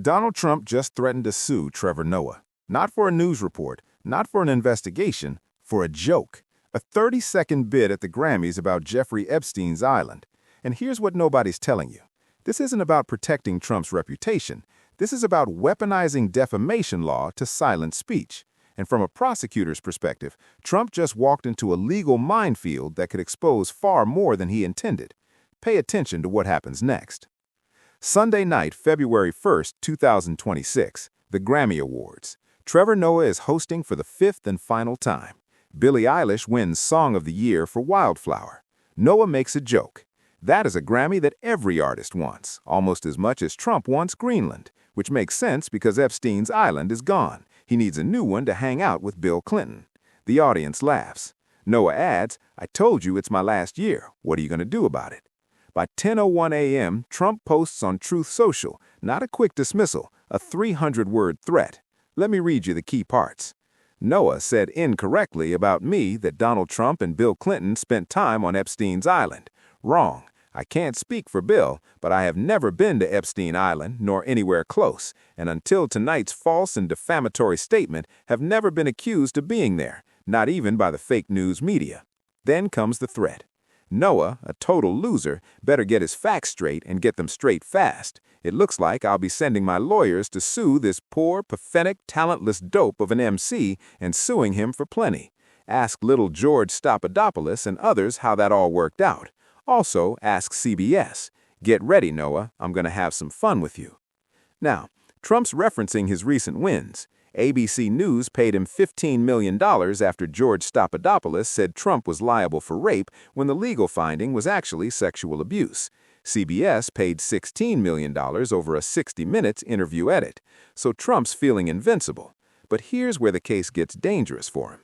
Donald Trump just threatened to sue Trevor Noah. Not for a news report, not for an investigation, for a joke. A 30-second bit at the Grammys about Jeffrey Epstein's island. And here's what nobody's telling you. This isn't about protecting Trump's reputation. This is about weaponizing defamation law to silence speech. And from a prosecutor's perspective, Trump just walked into a legal minefield that could expose far more than he intended. Pay attention to what happens next. Sunday night, February 1st, 2026, the Grammy Awards. Trevor Noah is hosting for the fifth and final time. Billie Eilish wins Song of the Year for Wildflower. Noah makes a joke. That is a Grammy that every artist wants, almost as much as Trump wants Greenland, which makes sense because Epstein's island is gone. He needs a new one to hang out with Bill Clinton. The audience laughs. Noah adds, "I told you it's my last year. What are you going to do about it?" By 10:01 a.m., Trump posts on Truth Social, not a quick dismissal, a 300-word threat. Let me read you the key parts. Noah said incorrectly about me that Donald Trump and Bill Clinton spent time on Epstein's island. Wrong. I can't speak for Bill, but I have never been to Epstein Island, nor anywhere close, and until tonight's false and defamatory statement, have never been accused of being there, not even by the fake news media. Then comes the threat. Noah, a total loser, better get his facts straight and get them straight fast. It looks like I'll be sending my lawyers to sue this poor, pathetic, talentless dope of an MC and suing him for plenty. Ask little George Stoppadopoulos and others how that all worked out. Also, ask CBS. Get ready, Noah. I'm going to have some fun with you. Now, Trump's referencing his recent wins. ABC News paid him $15 million after George Stoppadopoulos said Trump was liable for rape when the legal finding was actually sexual abuse. CBS paid $16 million over a 60 Minutes interview edit. So Trump's feeling invincible. But here's where the case gets dangerous for him.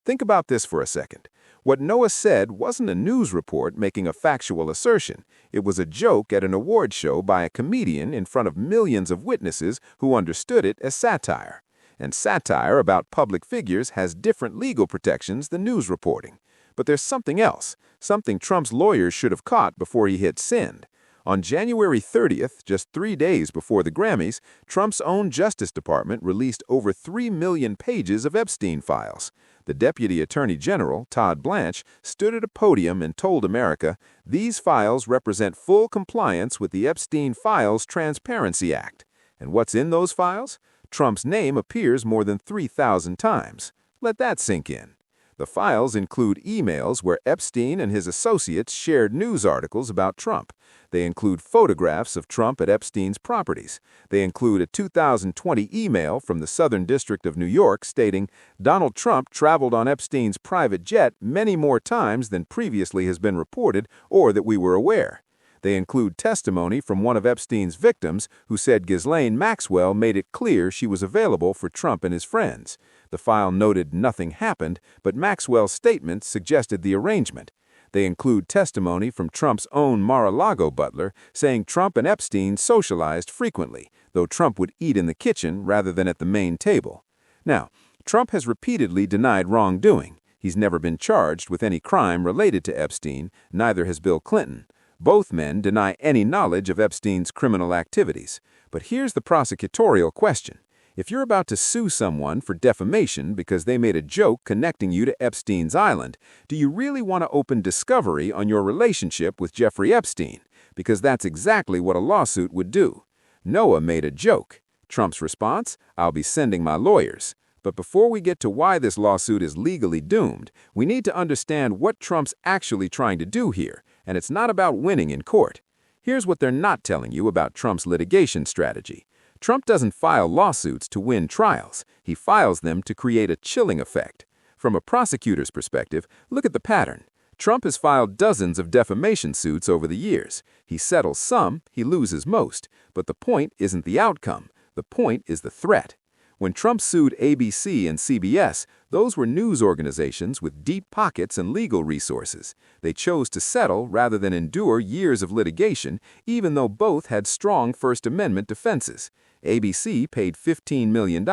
Think about this for a second. What Noah said wasn't a news report making a factual assertion. It was a joke at an award show by a comedian in front of millions of witnesses who understood it as satire. And satire about public figures has different legal protections than news reporting. But there's something else, something Trump's lawyers should have caught before he hit send. On January 30th, just 3 days before the Grammys, Trump's own Justice Department released over 3 million pages of Epstein files. The Deputy Attorney General, Todd Blanche, stood at a podium and told America, "These files represent full compliance with the Epstein Files Transparency Act." And what's in those files? Trump's name appears more than 3,000 times. Let that sink in. The files include emails where Epstein and his associates shared news articles about Trump. They include photographs of Trump at Epstein's properties. They include a 2020 email from the Southern District of New York stating, "Donald Trump traveled on Epstein's private jet many more times than previously has been reported or that we were aware." They include testimony from one of Epstein's victims who said Ghislaine Maxwell made it clear she was available for Trump and his friends. The file noted nothing happened, but Maxwell's statement suggested the arrangement. They include testimony from Trump's own Mar-a-Lago butler saying Trump and Epstein socialized frequently, though Trump would eat in the kitchen rather than at the main table. Now, Trump has repeatedly denied wrongdoing. He's never been charged with any crime related to Epstein, neither has Bill Clinton. Both men deny any knowledge of Epstein's criminal activities. But here's the prosecutorial question. If you're about to sue someone for defamation because they made a joke connecting you to Epstein's island, do you really want to open discovery on your relationship with Jeffrey Epstein? Because that's exactly what a lawsuit would do. Noah made a joke. Trump's response? "I'll be sending my lawyers." But before we get to why this lawsuit is legally doomed, we need to understand what Trump's actually trying to do here, and it's not about winning in court. Here's what they're not telling you about Trump's litigation strategy. Trump doesn't file lawsuits to win trials. He files them to create a chilling effect. From a prosecutor's perspective, look at the pattern. Trump has filed dozens of defamation suits over the years. He settles some, he loses most. But the point isn't the outcome. The point is the threat. When Trump sued ABC and CBS, those were news organizations with deep pockets and legal resources. They chose to settle rather than endure years of litigation, even though both had strong First Amendment defenses. ABC paid $15 million.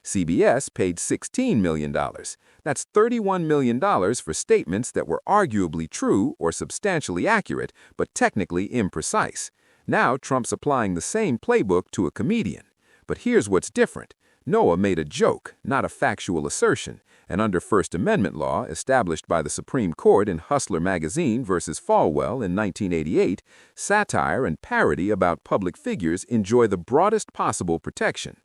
CBS paid $16 million. That's $31 million for statements that were arguably true or substantially accurate, but technically imprecise. Now Trump's applying the same playbook to a comedian. But here's what's different. Noah made a joke, not a factual assertion, and under First Amendment law established by the Supreme Court in Hustler magazine versus Falwell in 1988, satire and parody about public figures enjoy the broadest possible protection.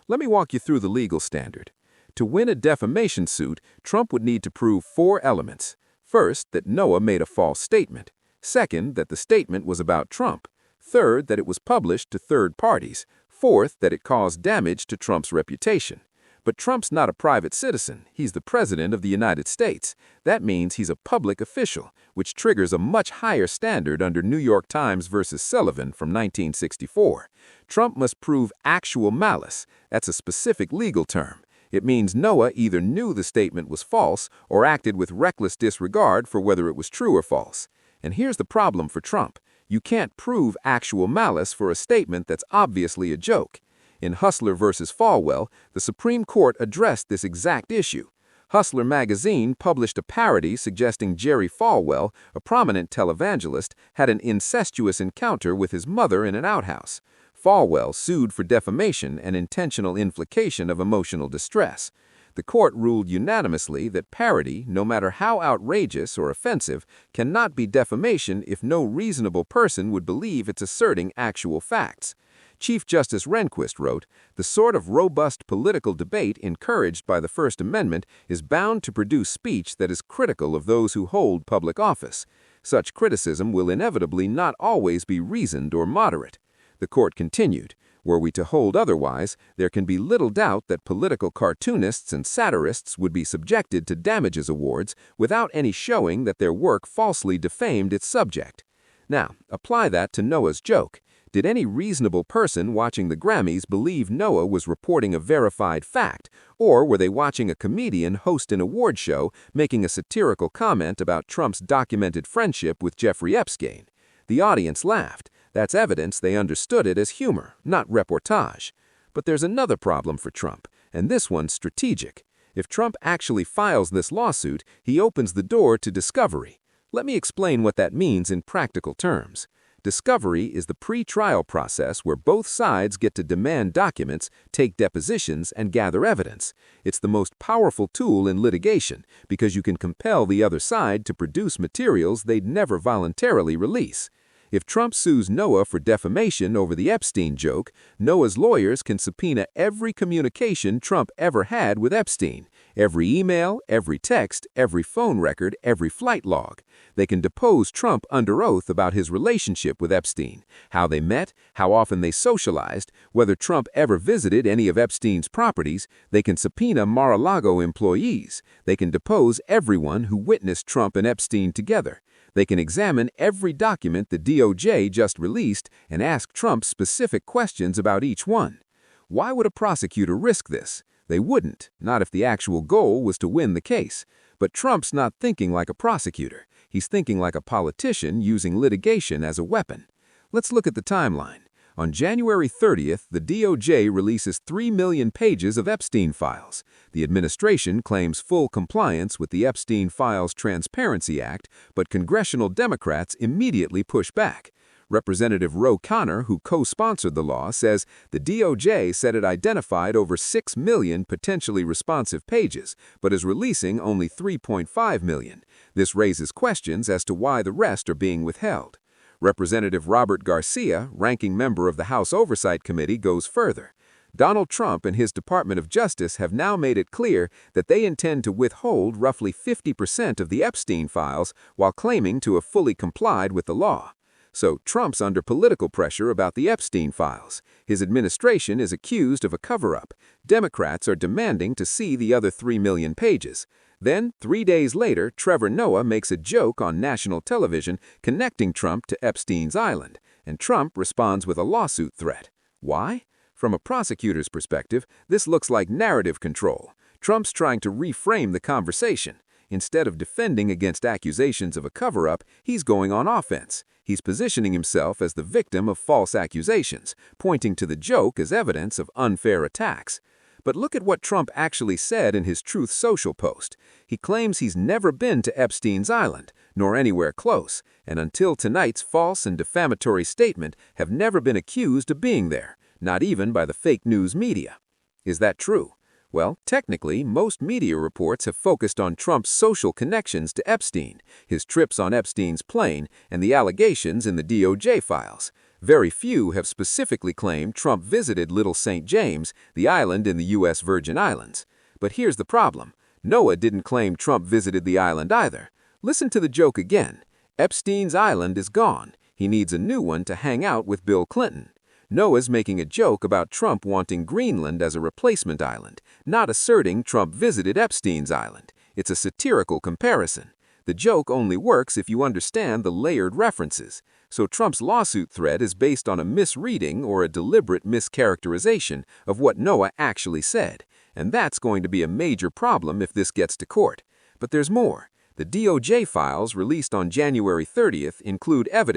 Let me walk you through the legal standard. To win a defamation suit, Trump would need to prove 4 elements. First, that Noah made a false statement. Second, that the statement was about Trump. Third, that it was published to third parties. Fourth, that it caused damage to Trump's reputation. But Trump's not a private citizen. He's the President of the United States. That means he's a public official, which triggers a much higher standard under New York Times versus Sullivan from 1964. Trump must prove actual malice. That's a specific legal term. It means Noah either knew the statement was false or acted with reckless disregard for whether it was true or false. And here's the problem for Trump. You can't prove actual malice for a statement that's obviously a joke. In Hustler versus Falwell, the Supreme Court addressed this exact issue. Hustler magazine published a parody suggesting Jerry Falwell, a prominent televangelist, had an incestuous encounter with his mother in an outhouse. Falwell sued for defamation and intentional infliction of emotional distress. The court ruled unanimously that parody, no matter how outrageous or offensive, cannot be defamation if no reasonable person would believe it's asserting actual facts. Chief Justice Rehnquist wrote, "The sort of robust political debate encouraged by the First Amendment is bound to produce speech that is critical of those who hold public office. Such criticism will inevitably not always be reasoned or moderate." The court continued, "Were we to hold otherwise, there can be little doubt that political cartoonists and satirists would be subjected to damages awards without any showing that their work falsely defamed its subject." Now, apply that to Noah's joke. Did any reasonable person watching the Grammys believe Noah was reporting a verified fact, or were they watching a comedian host an award show making a satirical comment about Trump's documented friendship with Jeffrey Epstein? The audience laughed. That's evidence they understood it as humor, not reportage. But there's another problem for Trump, and this one's strategic. If Trump actually files this lawsuit, he opens the door to discovery. Let me explain what that means in practical terms. Discovery is the pre-trial process where both sides get to demand documents, take depositions, and gather evidence. It's the most powerful tool in litigation because you can compel the other side to produce materials they'd never voluntarily release. If Trump sues Noah for defamation over the Epstein joke, Noah's lawyers can subpoena every communication Trump ever had with Epstein, every email, every text, every phone record, every flight log. They can depose Trump under oath about his relationship with Epstein, how they met, how often they socialized, whether Trump ever visited any of Epstein's properties. They can subpoena Mar-a-Lago employees. They can depose everyone who witnessed Trump and Epstein together. They can examine every document the DOJ just released and ask Trump specific questions about each one. Why would a prosecutor risk this? They wouldn't, not if the actual goal was to win the case. But Trump's not thinking like a prosecutor. He's thinking like a politician using litigation as a weapon. Let's look at the timeline. On January 30th, the DOJ releases 3 million pages of Epstein files. The administration claims full compliance with the Epstein Files Transparency Act, but congressional Democrats immediately push back. Representative Ro Khanna, who co-sponsored the law, says the DOJ said it identified over 6 million potentially responsive pages, but is releasing only 3.5 million. This raises questions as to why the rest are being withheld. Representative Robert Garcia, ranking member of the House Oversight Committee, goes further. Donald Trump and his Department of Justice have now made it clear that they intend to withhold roughly 50% of the Epstein files while claiming to have fully complied with the law. So Trump's under political pressure about the Epstein files. His administration is accused of a cover-up. Democrats are demanding to see the other 3 million pages. Then, 3 days later, Trevor Noah makes a joke on national television connecting Trump to Epstein's island, and Trump responds with a lawsuit threat. Why? From a prosecutor's perspective, this looks like narrative control. Trump's trying to reframe the conversation. Instead of defending against accusations of a cover-up, he's going on offense. He's positioning himself as the victim of false accusations, pointing to the joke as evidence of unfair attacks. But look at what Trump actually said in his Truth Social post. He claims he's never been to Epstein's island, nor anywhere close, and until tonight's false and defamatory statement have never been accused of being there, not even by the fake news media. Is that true? Well, technically, most media reports have focused on Trump's social connections to Epstein, his trips on Epstein's plane, and the allegations in the DOJ files. Very few have specifically claimed Trump visited Little St. James, the island in the U.S. Virgin Islands. But here's the problem. Noah didn't claim Trump visited the island either. Listen to the joke again. Epstein's island is gone. He needs a new one to hang out with Bill Clinton. Noah's making a joke about Trump wanting Greenland as a replacement island, not asserting Trump visited Epstein's island. It's a satirical comparison. The joke only works if you understand the layered references. So Trump's lawsuit thread is based on a misreading or a deliberate mischaracterization of what Noah actually said. And that's going to be a major problem if this gets to court. But there's more. The DOJ files released on January 30th include evidence